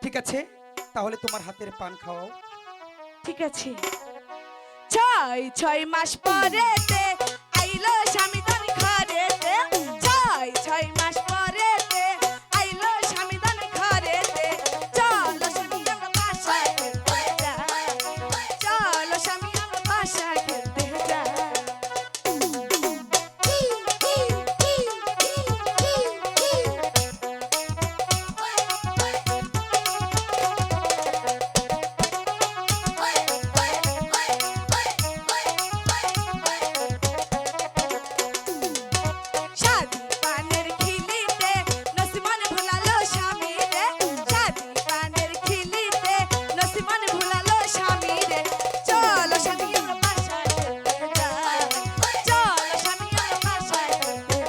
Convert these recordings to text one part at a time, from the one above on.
ঠিক আছে, তাহলে তোমার হাতের পান খাওয়াও। ঠিক আছে। 6 মাস পরেতে আইলো স্বামী দান ঘরেতে, 6 মাস পরেতে আইলো স্বামী দান ঘরেতে। চলো স্বামী আমরা বাসায় খেতে যাই, চলো স্বামী আমরা বাসায় খেতে যাই। শাদি পানের খিলিতে নসিমান ভুলালো স্বামী রে, শাদি পানের খিলিতে নসিমান ভুলালো স্বামী রে। চলো স্বামী আমরা বাসায় খেতে যাই, চলো স্বামী আমরা বাসায় খেতে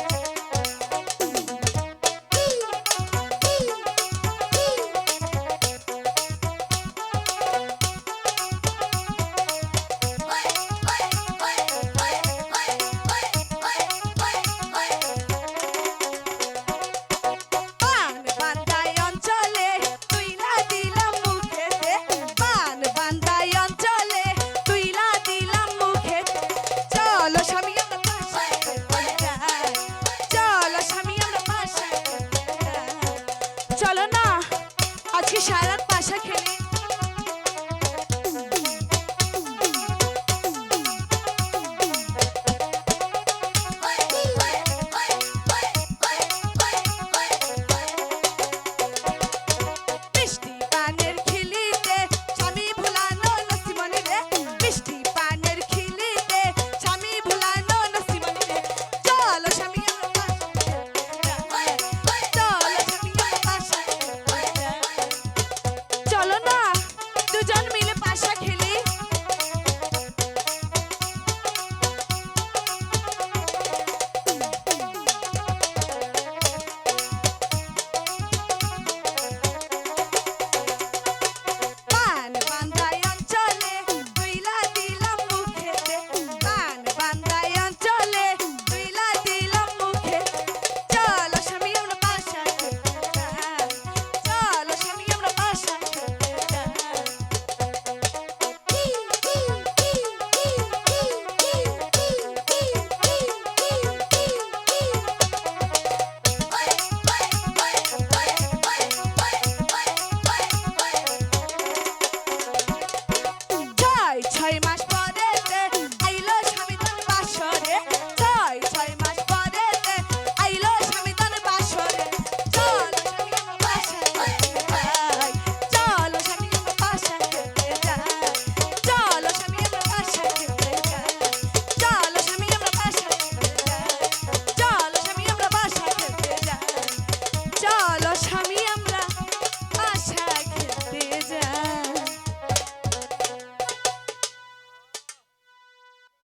পান বান্দাই অঞ্চলে তুইলা দিলাম মুখেতে, পান বান্দাই অঞ্চলে তুইলা দিলাম মুখেতে। চলো স্বামী আমরা বাসায় খেতে যাই, চলো স্বামী আমরা বাসায় খেতে যাই। চলো না আজকে সারা রাত বাসা খেলি।